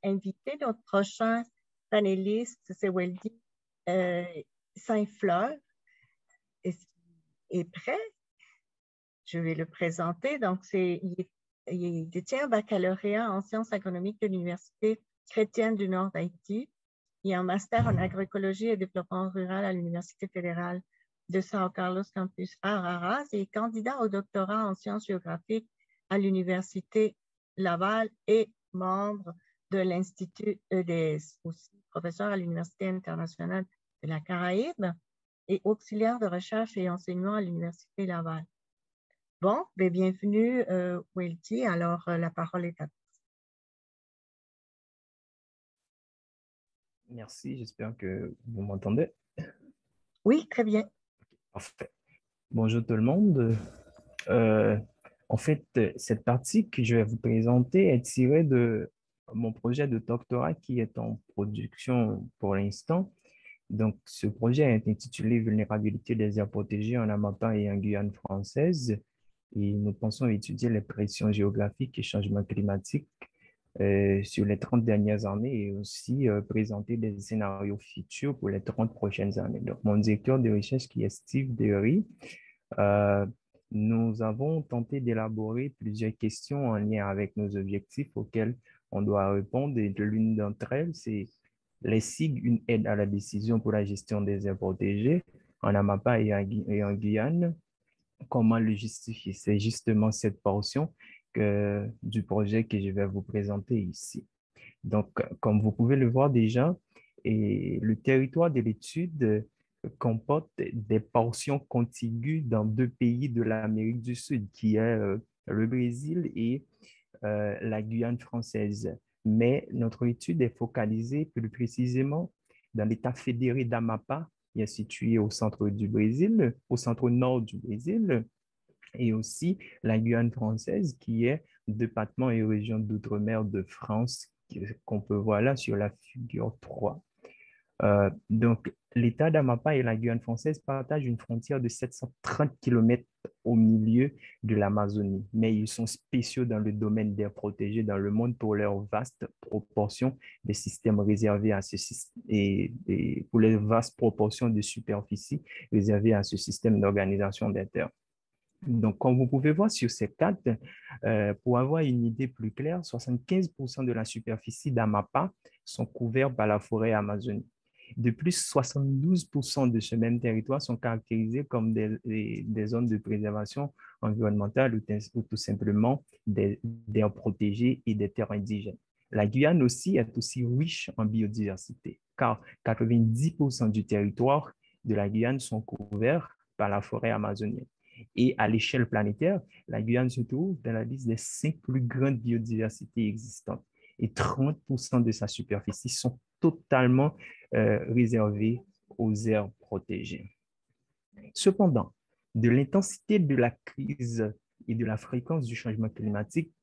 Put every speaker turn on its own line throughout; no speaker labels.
invité. Notre prochain panéliste, c'est Weldy Saint-Fleur. Est prêt. Je vais le présenter. Donc, il détient un baccalauréat en sciences agronomiques de l'Université chrétienne du Nord d'Haïti. Il a un master en agroécologie et développement rural à l'Université fédérale de São Carlos Campus Araras et est candidat au doctorat en sciences géographiques à l'Université Laval et membre de l'Institut EDS, aussi professeur à l'Université internationale de la Caraïbe et auxiliaire de recherche et enseignement à l'Université Laval. Bon, bienvenue, Weldy. Alors, la parole est à toi.
Merci, j'espère que vous m'entendez.
Oui, très bien.
Parfait. Bonjour tout le monde. Euh, En fait, cette partie que je vais vous présenter est tirée de mon projet de doctorat qui est en production pour l'instant. Donc, ce projet est intitulé Vulnérabilité des aires protégées en Amapá et en Guyane française. Et nous pensons étudier les pressions géographiques et changements climatiques sur les 30 dernières années et aussi présenter des scénarios futurs pour les 30 prochaines années. Donc, mon directeur de recherche qui est Steve Dery, nous avons tenté d'élaborer plusieurs questions en lien avec nos objectifs auxquels on doit répondre et l'une d'entre elles, c'est les SIG, une aide à la décision pour la gestion des aires protégées en Amapá et en Guyane. Comment le justifier? C'est justement cette portion du projet que je vais vous présenter ici. Donc, comme vous pouvez le voir déjà, et le territoire de l'étude comporte des portions contiguës dans deux pays de l'Amérique du Sud, qui est le Brésil et la Guyane française. Mais notre étude est focalisée plus précisément dans l'État fédéré d'Amapá, qui est situé au centre du Brésil, au centre nord du Brésil, et aussi la Guyane française, qui est département et région d'outre-mer de France, qu'on peut voir là sur la figure 3. Donc, l'État d'Amapá et la Guyane française partagent une frontière de 730 kilomètres au milieu de l'Amazonie, mais ils sont spéciaux dans le domaine des protégés dans le monde pour leur vaste proportion des systèmes réservés à ce système et pour les vastes proportions de superficie réservées à ce système d'organisation des terres. Donc, comme vous pouvez voir sur ces cartes, pour avoir une idée plus claire, 75% de la superficie d'Amapá sont couverts par la forêt amazonienne. De plus, 72% de ce même territoire sont caractérisés comme des zones de préservation environnementale ou tout simplement des aires protégées et des terres indigènes. La Guyane aussi est aussi riche en biodiversité, car 90% du territoire de la Guyane sont couverts par la forêt amazonienne. Et à l'échelle planétaire, la Guyane se trouve dans la liste des 5 plus grandes biodiversités existantes. Et 30% de sa superficie sont totalement réservées aux aires protégées. Cependant, de l'intensité de la crise et de la fréquence du changement climatique,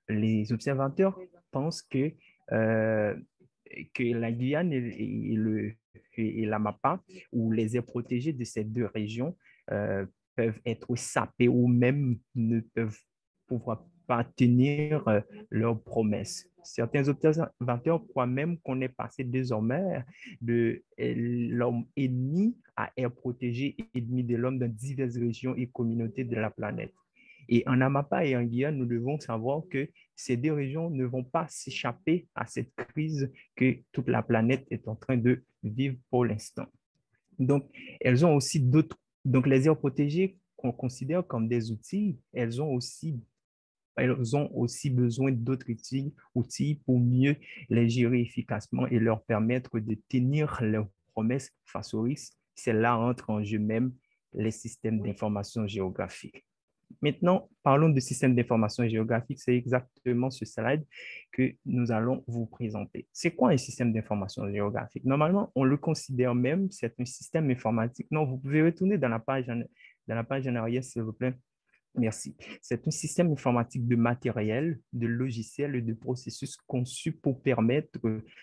les observateurs pensent que la Guyane et l'Amapá, ou les aires protégées de ces deux régions, peuvent être sapées ou même ne peuvent pouvoir pas tenir leurs promesses. Certains observateurs croient même qu'on est passé désormais de l'homme ennemi à air protégé ennemi de l'homme dans diverses régions et communautés de la planète. Et en Amapá et en Guyane, nous devons savoir que ces deux régions ne vont pas s'échapper à cette crise que toute la planète est en train de vivre pour l'instant. Donc, elles ont aussi d'autres. Donc, les aires protégées qu'on considère comme des outils, elles ont aussi besoin d'autres outils pour mieux les gérer efficacement et leur permettre de tenir leurs promesses face aux risques. C'est là entre en jeu même les systèmes d'information géographique. Maintenant, parlons de système d'information géographique. C'est exactement ce slide que nous allons vous présenter. C'est quoi un système d'information géographique? Normalement, on le considère même, c'est un système informatique. Non, vous pouvez retourner dans la page en arrière, s'il vous plaît. Merci. C'est un système informatique de matériel, de logiciels et de processus conçus pour permettre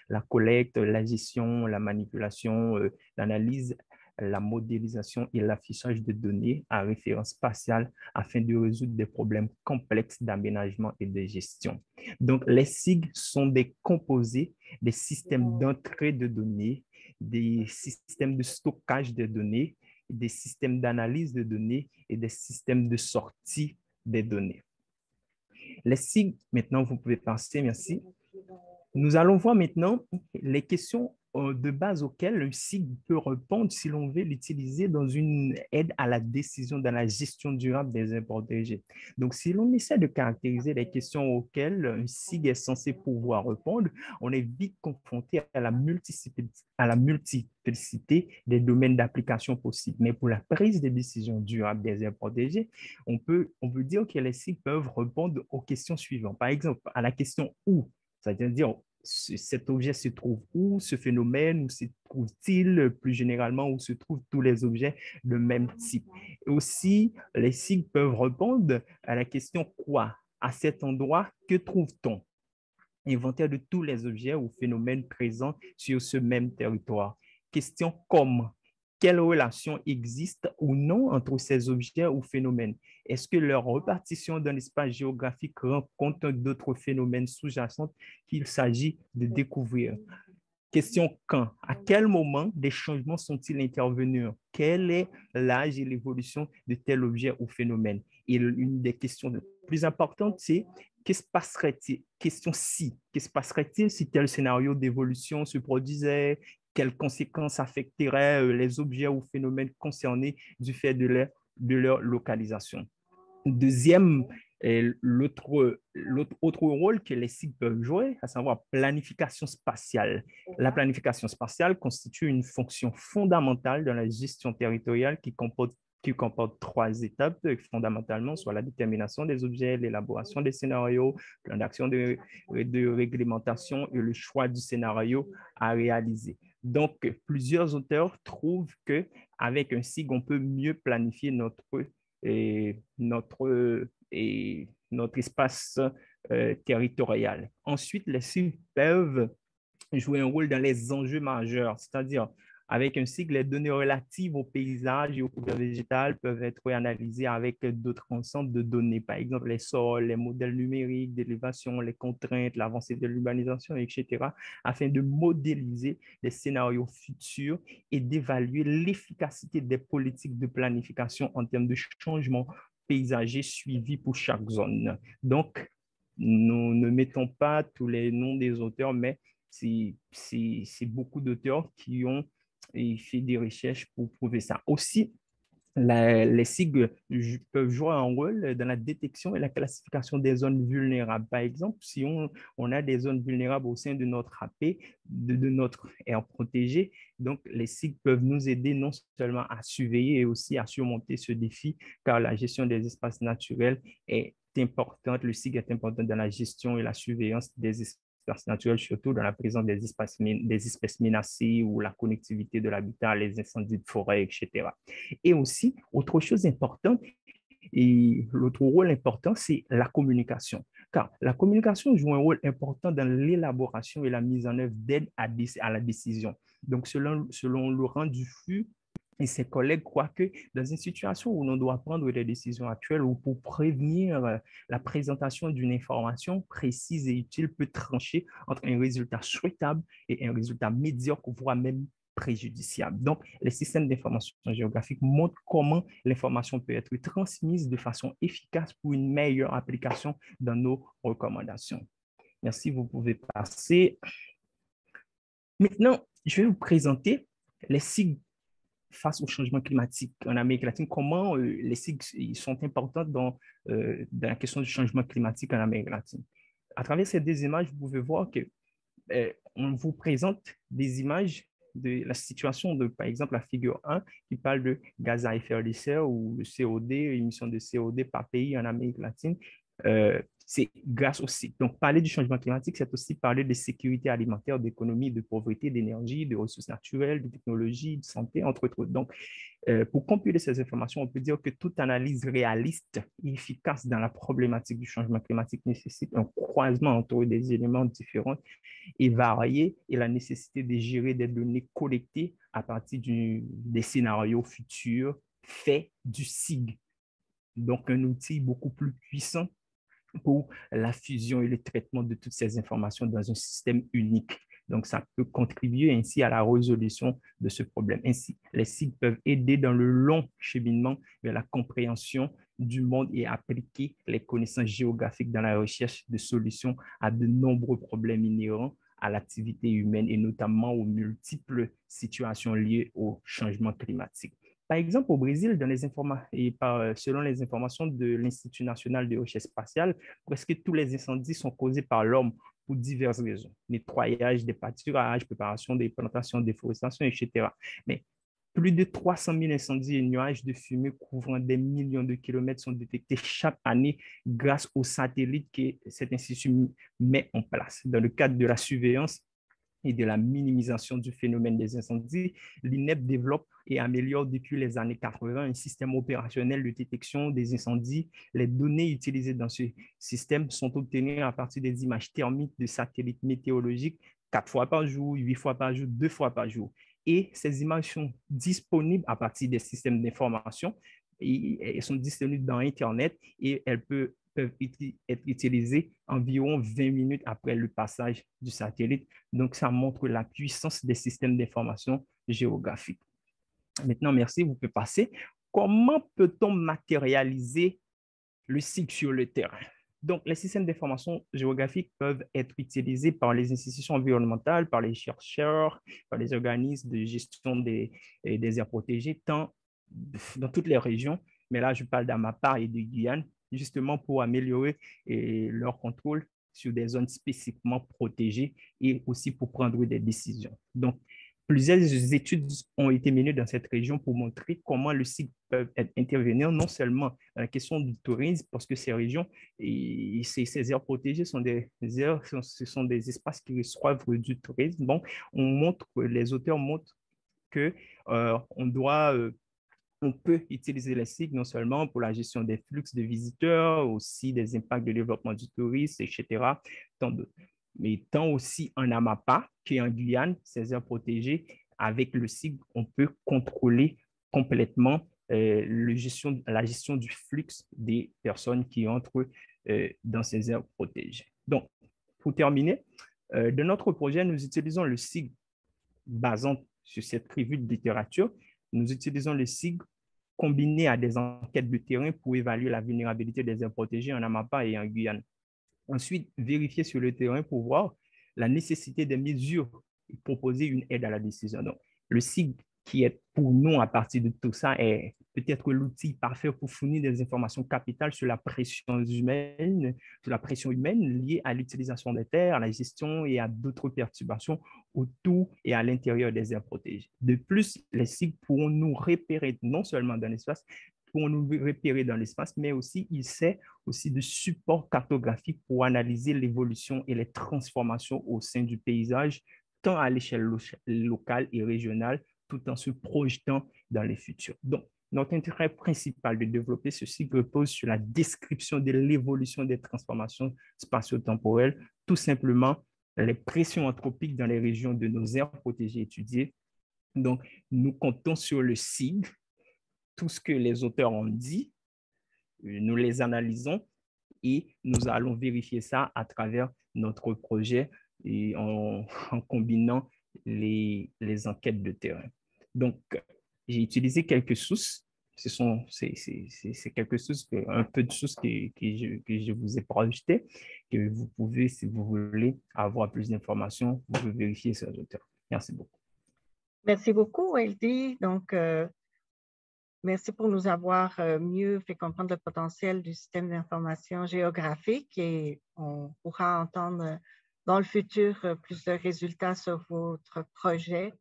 la collecte, la gestion, la manipulation, l'analyse la modélisation et l'affichage de données à référence spatiale afin de résoudre des problèmes complexes d'aménagement et de gestion. Donc, les SIG sont des composés des systèmes d'entrée de données, des systèmes de stockage de données, des systèmes d'analyse de données et des systèmes de sortie des données. Les SIG, maintenant, vous pouvez passer, merci. Nous allons voir maintenant les questions de base auxquelles un SIG peut répondre si l'on veut l'utiliser dans une aide à la décision dans la gestion durable des aires protégées. Donc, si l'on essaie de caractériser les questions auxquelles un SIG est censé pouvoir répondre, on est vite confronté à la multiplicité des domaines d'application possibles. Mais pour la prise de décision durable des aires protégées, on peut dire que les SIG peuvent répondre aux questions suivantes. Par exemple, à la question « où », c'est-à-dire, cet objet se trouve où, ce phénomène, où se trouve-t-il, plus généralement, où se trouvent tous les objets de même type. Et aussi, les SIG peuvent répondre à la question quoi? À cet endroit, que trouve-t-on? Inventaire de tous les objets ou phénomènes présents sur ce même territoire. Question comme. Quelle relation existe ou non entre ces objets ou phénomènes? Est-ce que leur répartition dans l'espace géographique rend compte d'autres phénomènes sous-jacents qu'il s'agit de découvrir? Question quand? À quel moment des changements sont-ils intervenus? Quel est l'âge et l'évolution de tel objet ou phénomène? Et une des questions les plus importantes, c'est qu'est-ce passerait-il? Question si. Qu'est-ce passerait-il si tel scénario d'évolution se produisait? Quelles conséquences affecteraient les objets ou phénomènes concernés du fait de leur localisation? Deuxième, l'autre rôle que les SIG peuvent jouer, à savoir planification spatiale. La planification spatiale constitue une fonction fondamentale dans la gestion territoriale qui comporte trois étapes fondamentalement, soit la détermination des objets, l'élaboration des scénarios, plan d'action de réglementation et le choix du scénario à réaliser. Donc, plusieurs auteurs trouvent qu'avec un SIG, on peut mieux planifier notre espace territorial. Ensuite, les SIG peuvent jouer un rôle dans les enjeux majeurs, c'est-à-dire avec un cycle, les données relatives au paysage et aux couvertures végétales peuvent être analysées avec d'autres ensembles de données, par exemple les sols, les modèles numériques d'élévation, les contraintes, l'avancée de l'urbanisation, etc., afin de modéliser les scénarios futurs et d'évaluer l'efficacité des politiques de planification en termes de changement paysager suivi pour chaque zone. Donc, nous ne mettons pas tous les noms des auteurs, mais c'est beaucoup d'auteurs qui ont fait des recherches pour prouver ça. Aussi, les SIG peuvent jouer un rôle dans la détection et la classification des zones vulnérables. Par exemple, si on a des zones vulnérables au sein de notre AP, de notre aire protégée, donc les SIG peuvent nous aider non seulement à surveiller et aussi à surmonter ce défi, car la gestion des espaces naturels est importante. Le SIG est important dans la gestion et la surveillance des espaces naturels, surtout dans la présence des espèces menacées ou la connectivité de l'habitat, les incendies de forêt, etc. Et aussi, autre chose importante, et l'autre rôle important, c'est la communication. Car la communication joue un rôle important dans l'élaboration et la mise en œuvre d'aide à la décision. Donc, selon Laurent Dufus et ses collègues croient que dans une situation où l'on doit prendre des décisions actuelles ou pour prévenir la présentation d'une information précise et utile peut trancher entre un résultat souhaitable et un résultat médiocre, voire même préjudiciable. Donc, les systèmes d'information géographique montrent comment l'information peut être transmise de façon efficace pour une meilleure application dans nos recommandations. Merci, vous pouvez passer. Maintenant, je vais vous présenter les signes face au changement climatique en Amérique latine, comment les SIG sont importantes dans la question du changement climatique en Amérique latine. À travers ces deux images, vous pouvez voir qu'on vous présente des images de la situation de, par exemple, la figure 1 qui parle de gaz à effet de serre ou le COD, émissions de COD par pays en Amérique latine. c'est grâce aussi. Donc, parler du changement climatique, c'est aussi parler de sécurité alimentaire, d'économie, de pauvreté, d'énergie, de ressources naturelles, de technologie, de santé, entre autres. Donc, pour compiler ces informations, on peut dire que toute analyse réaliste et efficace dans la problématique du changement climatique nécessite un croisement entre des éléments différents et variés et la nécessité de gérer des données collectées à partir des scénarios futurs faits du SIG. Donc, un outil beaucoup plus puissant pour la fusion et le traitement de toutes ces informations dans un système unique. Donc, ça peut contribuer ainsi à la résolution de ce problème. Ainsi, les sites peuvent aider dans le long cheminement vers la compréhension du monde et appliquer les connaissances géographiques dans la recherche de solutions à de nombreux problèmes inhérents à l'activité humaine et notamment aux multiples situations liées au changement climatique. Par exemple, au Brésil, selon les informations de l'Institut national de recherche spatiale, presque tous les incendies sont causés par l'homme pour diverses raisons. Nettoyage des pâturages, préparation des plantations, déforestation, etc. Mais plus de 300 000 incendies et nuages de fumée couvrant des millions de kilomètres sont détectés chaque année grâce aux satellites que cet institut met en place. Dans le cadre de la surveillance et de la minimisation du phénomène des incendies, l'INEP développe et améliore depuis les années 80 un système opérationnel de détection des incendies. Les données utilisées dans ce système sont obtenues à partir des images thermiques de satellites météorologiques 4 fois par jour, 8 fois par jour, 2 fois par jour. Et ces images sont disponibles à partir des systèmes d'information. Elles sont disponibles dans Internet et elles peuvent être utilisées environ 20 minutes après le passage du satellite. Donc, ça montre la puissance des systèmes d'information géographiques. Maintenant, merci, vous pouvez passer. Comment peut-on matérialiser le cycle sur le terrain? Donc, les systèmes d'information géographiques peuvent être utilisés par les institutions environnementales, par les chercheurs, par les organismes de gestion des aires protégées, tant dans toutes les régions. Mais là, je parle d'Amapá et de Guyane, justement pour améliorer leur contrôle sur des zones spécifiquement protégées et aussi pour prendre des décisions. Donc, plusieurs études ont été menées dans cette région pour montrer comment le site peut intervenir non seulement dans la question du tourisme, parce que ces régions et ces aires protégées sont ce sont des espaces qui reçoivent du tourisme. Donc, les auteurs montrent que on peut utiliser les sites non seulement pour la gestion des flux de visiteurs, aussi des impacts de développement du tourisme, etc. Tant d'autres. Mais tant aussi en Amapá qu'en Guyane, ces aires protégées, avec le site, on peut contrôler complètement la gestion du flux des personnes qui entrent dans ces aires protégées. Donc, pour terminer, de notre projet, nous utilisons le SIG basant sur cette revue de littérature. Nous utilisons le SIG combiné à des enquêtes de terrain pour évaluer la vulnérabilité des aires protégées en Amapá et en Guyane. Ensuite, vérifier sur le terrain pour voir la nécessité des mesures et proposer une aide à la décision. Donc, le SIG qui est pour nous à partir de tout ça est peut-être l'outil parfait pour fournir des informations capitales sur la pression humaine liée à l'utilisation des terres, à la gestion et à d'autres perturbations autour et à l'intérieur des aires protégées. De plus, les SIG pourront nous repérer non seulement dans l'espace, pour nous repérer dans l'espace, mais aussi il sert aussi de support cartographique pour analyser l'évolution et les transformations au sein du paysage, tant à l'échelle locale et régionale, tout en se projetant dans les futurs. Donc, notre intérêt principal de développer ceci repose sur la description de l'évolution des transformations spatio-temporelles, tout simplement les pressions anthropiques dans les régions de nos aires protégées étudiées. Donc, nous comptons sur le SIG, tout ce que les auteurs ont dit, nous les analysons et nous allons vérifier ça à travers notre projet et en combinant les enquêtes de terrain. Donc, j'ai utilisé quelques sources. C'est quelques sources, un peu de sources que je vous ai projetées, que vous pouvez, si vous voulez avoir plus d'informations, vous pouvez vérifier ces auteurs. Merci beaucoup.
Merci beaucoup, Weldy. Donc, merci pour nous avoir mieux fait comprendre le potentiel du système d'information géographique et on pourra entendre dans le futur plus de résultats sur votre projet